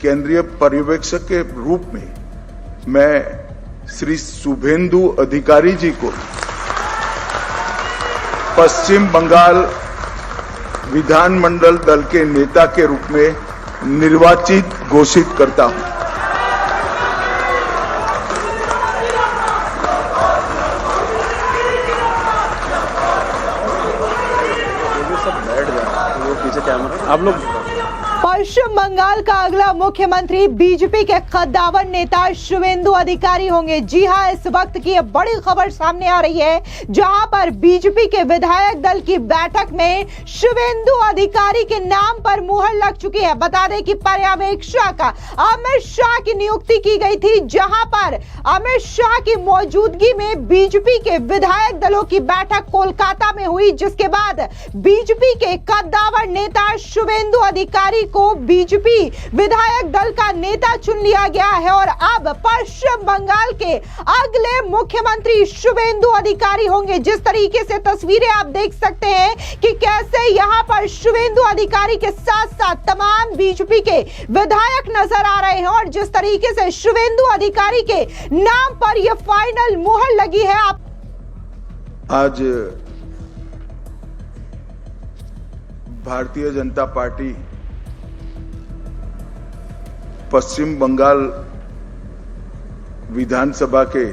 केंद्रीय पर्यवेक्षक के रूप में मैं श्री शुभेंदु अधिकारी जी को पश्चिम बंगाल विधानमंडल दल के नेता के रूप में निर्वाचित घोषित करता हूं। आप लोग पश्चिम बंगाल का अगला मुख्यमंत्री बीजेपी के कद्दावर नेता शुवेंदु अधिकारी होंगे। जी हां, इस वक्त की एक बड़ी खबर सामने आ रही है, जहां पर बीजेपी के विधायक दल की बैठक में शुवेंदु अधिकारी के नाम पर मुहर लग चुकी है। बता दें कि पर्यवेक्षक अमित शाह की नियुक्ति की गई थी, जहां पर अमित शाह की मौजूदगी में बीजेपी के विधायक दलों की बैठक कोलकाता में हुई, जिसके बाद बीजेपी के कद्दावर नेता शुवेंदु अधिकारी को बीजेपी विधायक दल का नेता चुन लिया गया है और अब पश्चिम बंगाल के अगले मुख्यमंत्री शुवेंदु अधिकारी होंगे। जिस तरीके से तस्वीरें आप देख सकते हैं कि कैसे यहां पर शुवेंदु अधिकारी के साथ साथ तमाम बीजेपी के विधायक नजर आ रहे हैं और जिस तरीके से शुवेंदु अधिकारी के नाम पर यह फाइनल मुहर लगी है। आज भारतीय जनता पार्टी पश्चिम बंगाल विधानसभा के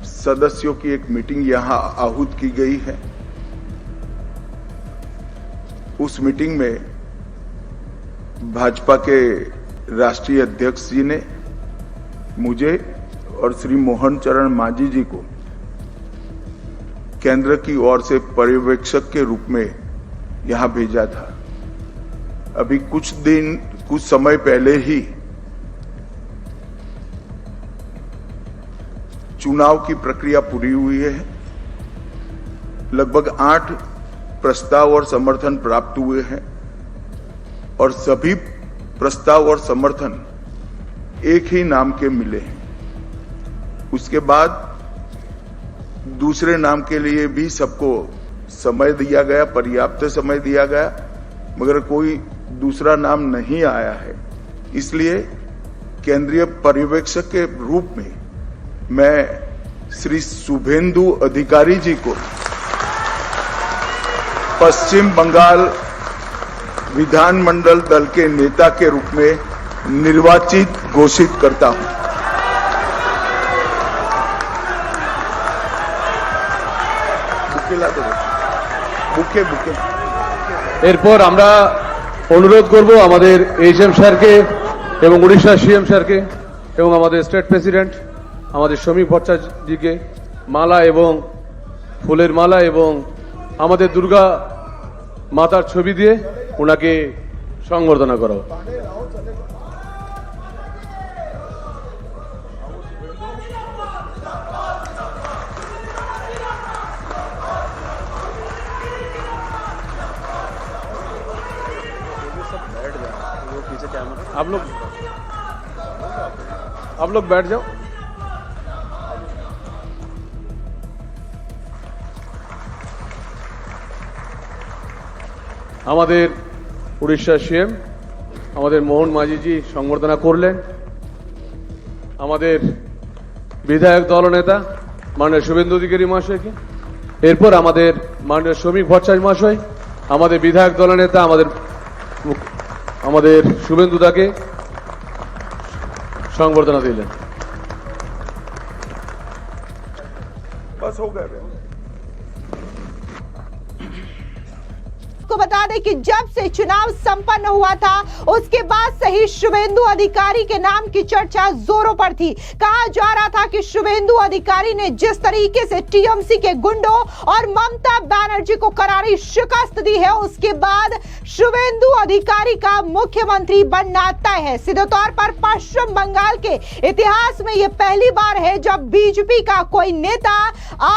सदस्यों की एक मीटिंग यहां आहूत की गई है। उस मीटिंग में भाजपा के राष्ट्रीय अध्यक्ष जी ने मुझे और श्री मोहन चरण मांझी जी को केंद्र की ओर से पर्यवेक्षक के रूप में यहां भेजा था। अभी कुछ समय पहले ही चुनाव की प्रक्रिया पूरी हुई है। लगभग 8 प्रस्ताव और समर्थन प्राप्त हुए हैं और सभी प्रस्ताव और समर्थन एक ही नाम के मिले हैं। उसके बाद दूसरे नाम के लिए भी सबको समय दिया गया, पर्याप्त समय दिया गया, मगर कोई दूसरा नाम नहीं आया है। इसलिए केंद्रीय पर्यवेक्षक के रूप में मैं श्री शुभेंदु अधिकारी जी को पश्चिम बंगाल विधानमंडल दल के नेता के रूप में निर्वाचित घोषित करता हूं। বুকে এরপর আমরা অনুরোধ করব আমাদের এইচএম স্যারকে এবং উড়িষ্যা সিএম স্যারকে এবং আমাদের স্টেট প্রেসিডেন্ট আমাদের শ্রমিক ভট্টাচার্যজিকে মালা এবং ফুলের মালা এবং আমাদের দুর্গা মাতার ছবি দিয়ে ওনাকে সংবর্ধনা করা হোক। आप लोग बैठ जाओ। আমাদের উড়িষ্যা সিএম আমাদের মোহন মাঝিজি সংবর্ধনা করলেন। আমাদের বিধায়ক দলনেতা মাননীয় শুভেন্দু অধিকারী মহাশয়কে, এরপর আমাদের মাননীয় শ্রমিক ভট্টাচার্য মহাশয় আমাদের বিধায়ক দলনেতা আমাদের শুভেন্দু দাকে সংবর্ধনা দিলেন। बस हो गया। को बता दें कि जब से चुनाव संपन्न हुआ था उसके बाद से ही शुवेंदु अधिकारी के नाम की चर्चा जोरों पर थी। कहा जा रहा था कि शुवेंदु अधिकारी ने जिस तरीके से टीएमसी के गुंडों और ममता बनर्जी को करारी शिकस्त दी है, उसके बाद शुवेंदु अधिकारी का मुख्यमंत्री बनना तय है। सीधे तौर पर पश्चिम बंगाल के इतिहास में यह पहली बार है जब बीजेपी का कोई नेता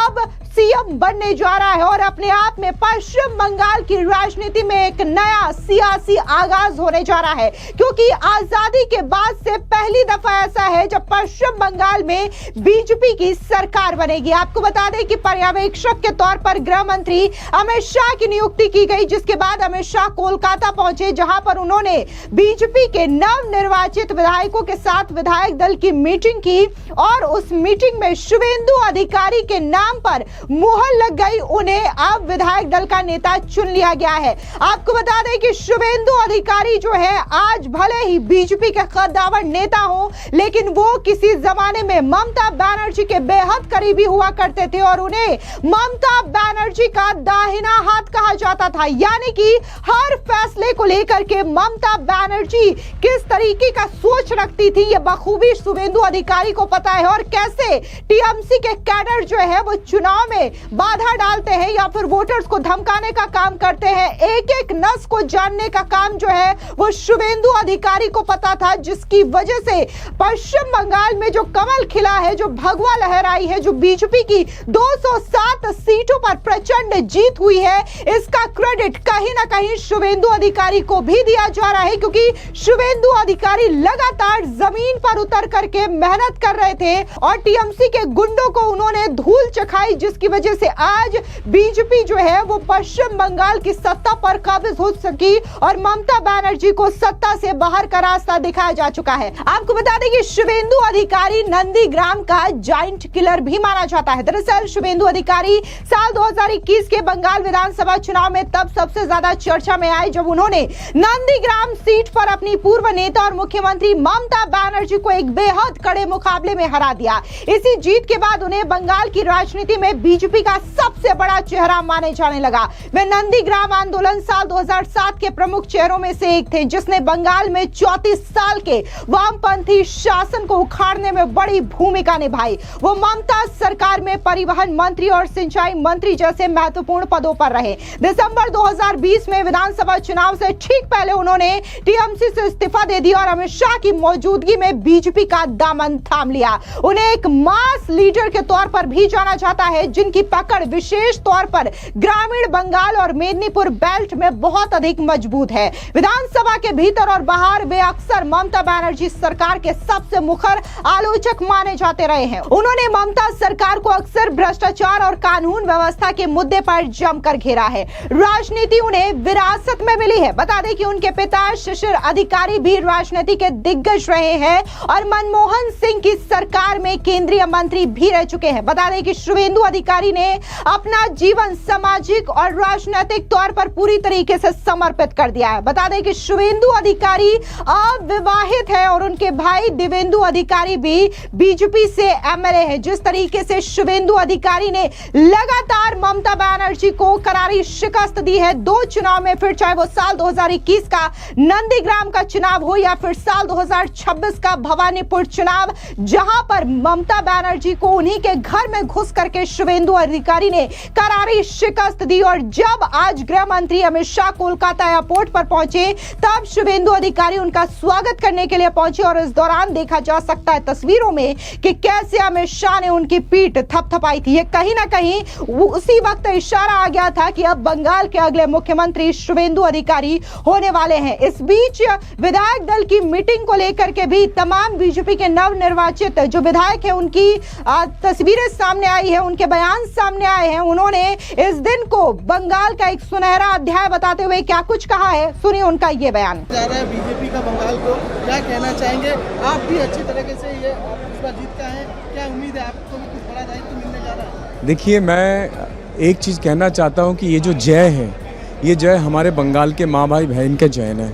अब सीएम बनने जा रहा है और अपने आप में पश्चिम बंगाल की राजनीति में एक नया सियासी आगाज होने जा रहा है, क्योंकि आजादी के बाद से पहली दफा ऐसा है जब पश्चिम बंगाल में बीजेपी की सरकार बनेगी। आपको बता दें कि पर्यवेक्षक के तौर पर गृह मंत्री अमित शाह की नियुक्ति की गई, जिसके बाद अमित शाह कोलकाता पहुंचे, जहां पर उन्होंने बीजेपी के नवनिर्वाचित विधायकों के साथ विधायक दल की मीटिंग की और उस मीटिंग में शुवेंदु अधिकारी के नाम पर मुहर लग गई। उन्हें अब विधायक दल का नेता चुन लिया गया है। आपको बता दें कि शुवेंदु अधिकारी जो है आज भले ही बीजेपी के कद्दावर नेता हो, लेकिन वो किसी जमाने में ममता बनर्जी के बेहद करीबी हुआ करते थे और उन्हें ममता बनर्जी का दाहिना हाथ कहा जाता था। यानी कि हर फैसले को लेकर के ममता बनर्जी किस तरीके का सोच रखती थी ये बखूबी शुवेंदु अधिकारी को पता है, और कैसे टीएमसी के कैडर जो है वो चुनाव में बाधा डालते हैं या फिर वोटर्स को धमकाने का काम करते हैं। एक एक नस को जानने का काम जो है वो शुवेंदु अधिकारी को पता था, जिसकी वजह से पश्चिम बंगाल में जो कमल खिला है, जो भगवा लहराई है, जो बीजेपी की 207 सीटों पर प्रचंड जीत हुई है, इसका क्रेडिट कहीं ना कहीं शुवेंदु अधिकारी को भी दिया जा रहा है, क्योंकि शुवेंदु अधिकारी लगातार जमीन पर उतर करके मेहनत कर रहे थे और टीएमसी के गुंडों को उन्होंने धूल चखाई, जिसकी वजह से आज बीजेपी जो है वो पश्चिम बंगाल की सत्ता पर काबिज हो सकी और ममता बनर्जी को सत्ता से बाहर का रास्ता दिखाया जा चुका है। आपको बता दें कि शुवेंदु अधिकारी नंदीग्राम का जाइंट किलर भी माना जाता है। दरअसल शुवेंदु अधिकारी साल 2021 के बंगाल विधानसभा चुनाव में तब सबसे ज्यादा चर्चा में आए जब उन्होंने नंदीग्राम सीट पर अपनी पूर्व नेता और मुख्यमंत्री ममता बनर्जी को एक बेहद कड़े मुकाबले में हरा दिया। इसी जीत के बाद उन्हें बंगाल की राजनीति में बीजेपी का सबसे बड़ा चेहरा माने जाने लगा। वे नंदीग्राम आंदोलन साल 2007 के प्रमुख चेहरों में से एक थे, जिसने बंगाल में 34 साल के वामपंथी शासन को उखाड़ने में बड़ी भूमिका निभाई। वो ममता सरकार में परिवहन मंत्री और सिंचाई मंत्री जैसे महत्वपूर्ण पदों पर रहे। दिसंबर 2020 में विधानसभा चुनाव से ठीक पहले उन्होंने टीएमसी से इस्तीफा दे दिया और अमित शाह की मौजूदगी में बीजेपी का दामन थाम लिया। उन्हें एक मास लीडर के तौर पर भी जाना जाता है, जिनकी पकड़ विशेष तौर पर ग्रामीण बंगाल और मेदिनीपुर बेल्ट में बहुत अधिक मजबूत है। विधानसभा के भीतर और बाहर वे अक्सर ममता बनर्जी सरकार के सबसे मुखर आलोचक माने जाते रहे हैं। उन्होंने ममता सरकार को अक्सर भ्रष्टाचार और कानून व्यवस्था के मुद्दे पर जमकर घेरा है। राजनीति उन्हें विरासत में मिली है। बता दें कि उनके पिता शिशिर अधिकारी भी राजनीति के दिग्गज रहे हैं और मनमोहन सिंह की सरकार में केंद्रीय मंत्री भी रह चुके हैं। बता दें कि शुवेंदु अधिकारी ने अपना जीवन सामाजिक और राजनीतिक तौर पर पूरी तरीके से समर्पित कर दिया है। बता दें कि शुवेंदु अधिकारी अविवाहित है और उनके भाई दिवेंदु अधिकारी भी बीजेपी से एमएलए है। जिस तरीके से शुवेंदु अधिकारी ने लगातार ममता बनर्जी को करारी शिकस्त दी है 2 चुनाव में, फिर चाहे वो साल 2021 का नंदीग्राम का चुनाव हो या फिर साल 2026 का भवानीपुर चुनाव, जहां पर ममता बनर्जी को उन्हीं के घर में घुस करके शुवेंदु अधिकारी ने करारी शिकस्त दी। और जब आज गृह मंत्री अमित शाह कोलकाता एयरपोर्ट पर पहुंचे, तब शुवेंदु अधिकारी उनका स्वागत करने के लिए पहुंचे और इस दौरान देखा जा सकता है तस्वीरों में कि कैसे अमित शाह ने उनकी पीठ थपथपाई थी। ये कहीं ना कहीं उसी वक्त इशारा आ गया था कि अब बंगाल के अगले मुख्यमंत्री शुवेंदु अधिकारी होने वाले हैं। इस बीच विधायक दल की मीटिंग को लेकर के भी तमाम बीजेपी के नवनिर्वाचित जो विधायक हैं उनकी तस्वीरें सामने आई है, उनके बयान सामने आए हैं। उन्होंने इस दिन को बंगाल का एक सुनहरा अध्याय बताते हुए क्या कुछ कहा है, सुनिए उनका ये बयान। जा रहा है बीजेपी का बंगाल को, क्या कहना चाहेंगे? आप भी अच्छी तरीके से ये इस बार जीत का है, क्या उम्मीद है आपको भी कुछ बड़ा दायित्व मिलने जा रहा है? देखिए, मैं एक चीज़ कहना चाहता हूँ कि ये जो जय है, ये जय हमारे बंगाल के माँ भाई बहन के जय है।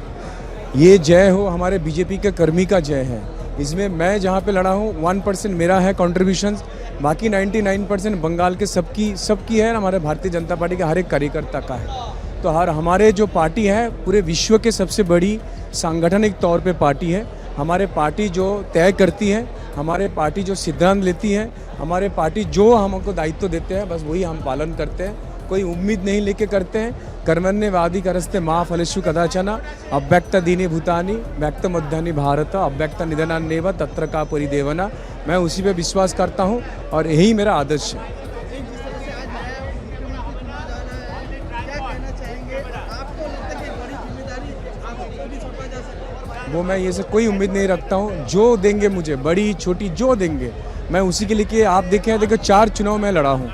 ये जय हो हमारे बीजेपी के कर्मी का जय है। इसमें मैं जहाँ पे लड़ा हूँ 1% मेरा है कंट्रीब्यूशन, बाकी 99% बंगाल के सबकी है, हमारे भारतीय जनता पार्टी के हर एक कार्यकर्ता का है। तो हमारे जो पार्टी है पूरे विश्व के सबसे बड़ी सांगठनिक तौर पे पार्टी है। हमारे पार्टी जो तय करती है, हमारे पार्टी जो सिद्धांत लेती है, हमारे पार्टी जो हमको दायित्व देते हैं, बस वही हम पालन करते हैं। कोई उम्मीद नहीं लेके करते हैं। कर्मण्यवादी करस्ते माँ फलेषु कदाचन अव्यक्त दीनी भूतानी व्यक्त मध्यानि भारत अव्यक्त निधनान्नेव तत्र का परिदेवना। मैं उसी पे विश्वास करता हूँ और यही मेरा आदर्श है। वो मैं ये से कोई उम्मीद नहीं रखता हूँ। जो देंगे मुझे, बड़ी छोटी जो देंगे, मैं उसी के लिए कि आप देखो 4 चुनाव मैं लड़ा हूँ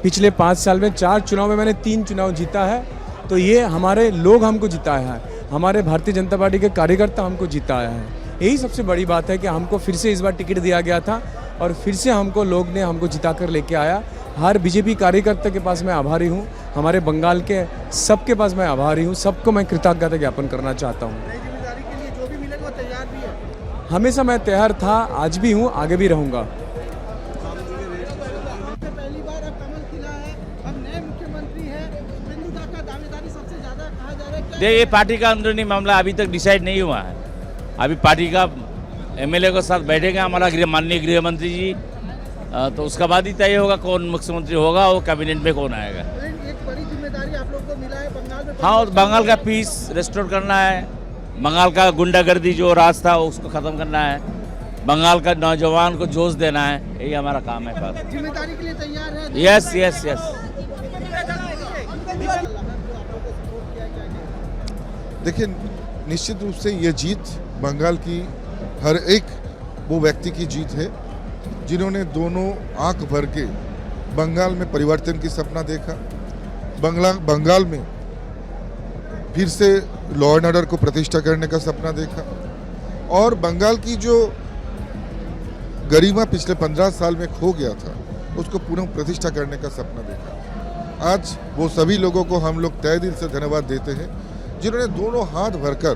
पिछले 5 साल में। 4 चुनाव में मैंने 3 चुनाव जीता है। तो ये हमारे लोग हमको जिताया है, हमारे भारतीय जनता पार्टी के कार्यकर्ता हमको जिताया है। यही सबसे बड़ी बात है कि हमको फिर से इस बार टिकट दिया गया था और फिर से लोग ने हमको जिता कर लेके आया। हर बीजेपी कार्यकर्ता के पास मैं आभारी हूँ, हमारे बंगाल के सबके पास मैं आभारी हूँ। सबको मैं कृतज्ञता ज्ञापन करना चाहता हूँ। नई जिम्मेदारी के लिए जो भी मिलेगा वो तैयार भी है। हमेशा मैं तैयार था, आज भी हूँ, आगे भी रहूँगा। पहली बार अब कमल खिला है, अब नए मुख्यमंत्री हैं, शुभेंदु दा का दावेदारी सबसे ज्यादा कहा जा रहा है। क्या देखिए, पार्टी का अंदरूनी मामला अभी तक डिसाइड नहीं हुआ है। अभी पार्टी का एमएलए के साथ बैठेगा हमारा माननीय गृह मंत्री जी, तो उसका बाद ही तय होगा कौन मुख्यमंत्री होगा, वो कैबिनेट में कौन आएगा। एक बड़ी जिम्मेदारी आप लोग को मिला है बंगाल में। हाँ, और बंगाल का पीस रेस्टोर करना है, बंगाल का गुंडागर्दी जो राज था उसको ख़त्म करना है, बंगाल का नौजवान को जोश देना है, यही हमारा काम है। बस जिम्मेदारी के लिए तैयार है। Yes yes yes. देखिए, निश्चित रूप से ये जीत बंगाल की हर एक वो व्यक्ति की जीत है जिन्होंने दोनों आंख भर के बंगाल में परिवर्तन की सपना देखा, बंगाल में फिर से लॉ एंड ऑर्डर को प्रतिष्ठा करने का सपना देखा और बंगाल की जो गरिमा पिछले 15 साल में खो गया था उसको पुनः प्रतिष्ठा करने का सपना देखा। आज वो सभी लोगों को हम लोग तहे दिल से धन्यवाद देते हैं जिन्होंने दोनों हाथ भरकर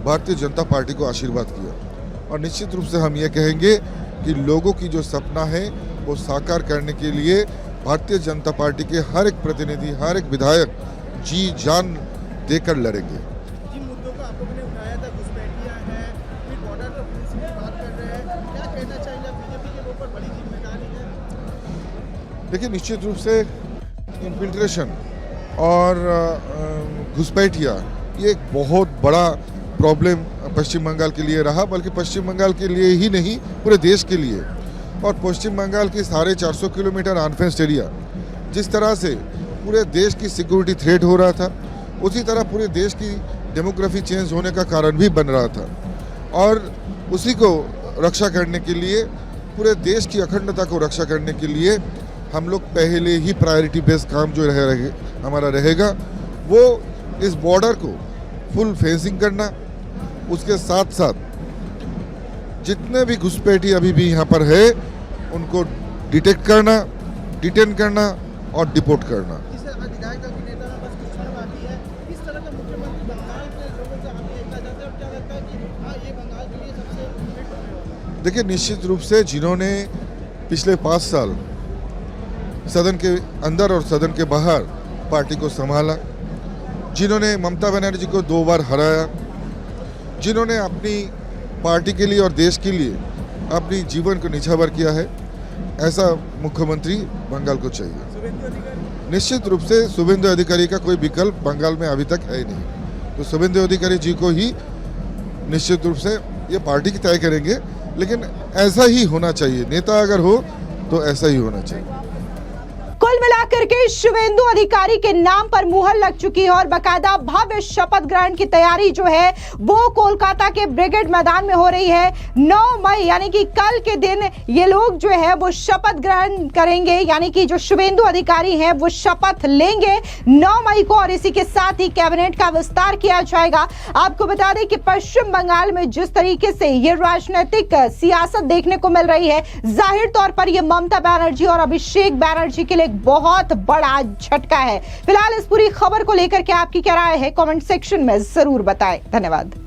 भारतीय जनता पार्टी को आशीर्वाद किया। और निश्चित रूप से हम ये कहेंगे कि लोगों की जो सपना है वो साकार करने के लिए भारतीय जनता पार्टी के हर एक प्रतिनिधि, हर एक विधायक जी जान देकर लड़ेंगे। जिन मुद्दों को आप लोगों ने उठाया था, घुसपैठियां हैं, फिर बॉर्डर पर पुलिस की बात कर रहे हैं, क्या कहना चाहेंगे? बीजेपी के ऊपर बड़ी जिम्मेदारी है। देखिए, निश्चित रूप से इन्फिल्ट्रेशन और घुसपैठिया ये एक बहुत बड़ा प्रॉब्लम पश्चिम बंगाल के लिए रहा, बल्कि पश्चिम बंगाल के लिए ही नहीं पूरे देश के लिए। और पश्चिम बंगाल की 450 किलोमीटर अनफेंस्ड एरिया जिस तरह से पूरे देश की सिक्योरिटी थ्रेट हो रहा था, उसी तरह पूरे देश की डेमोग्राफी चेंज होने का कारण भी बन रहा था। और उसी को रक्षा करने के लिए, पूरे देश की अखंडता को रक्षा करने के लिए हम लोग पहले ही प्रायोरिटी बेस्ड काम जो हमारा रहेगा वो इस बॉर्डर को फुल फेंसिंग करना, उसके साथ साथ जितने भी घुसपैठी अभी भी यहाँ पर है उनको डिटेक्ट करना, डिटेन करना और डिपोर्ट करना। इस विधायक दल के नेता में बस कुछ समय बाकी है। इस तरह का मुख्यमंत्री बंगाल के लोगों से आप देखना चाहते हैं और क्या लगता है कि हाँ, ये बंगाल के लिए सबसे फिट होने वाला है? देखिए, निश्चित रूप से जिन्होंने पिछले 5 साल सदन के अंदर और सदन के बाहर पार्टी को संभाला, जिन्होंने ममता बनर्जी को 2 बार हराया, जिन्होंने अपनी पार्टी के लिए और देश के लिए अपनी जीवन को निछावर किया है, ऐसा मुख्यमंत्री बंगाल को चाहिए। निश्चित रूप से शुभेंदु अधिकारी का कोई विकल्प बंगाल में अभी तक है नहीं, तो शुभेंदु अधिकारी जी को ही निश्चित रूप से ये पार्टी की तय करेंगे, लेकिन ऐसा ही होना चाहिए। नेता अगर हो तो ऐसा ही होना चाहिए। कुल मिलाकर के शुभेंदु अधिकारी के नाम पर मुहर लग चुकी है और बकायदा भव्य शपथ ग्रहण की तैयारी जो है वो कोलकाता के ब्रिगेड मैदान में हो रही है। 9 मई यानी कि कल के दिन ये लोग जो है वो शपथ ग्रहण करेंगे, यानी कि जो शुभेंदु अधिकारी हैं वो शपथ लेंगे 9 मई को और इसी के साथ ही कैबिनेट का विस्तार किया जाएगा। आपको बता दें कि पश्चिम बंगाल में जिस तरीके से ये राजनीतिक सियासत देखने को मिल रही है, जाहिर तौर पर ये ममता बनर्जी और अभिषेक बनर्जी के लिए बहुत बड़ा झटका है। फिलहाल इस पूरी खबर को लेकर के आपकी क्या राय है, कमेंट सेक्शन में जरूर बताएं। धन्यवाद।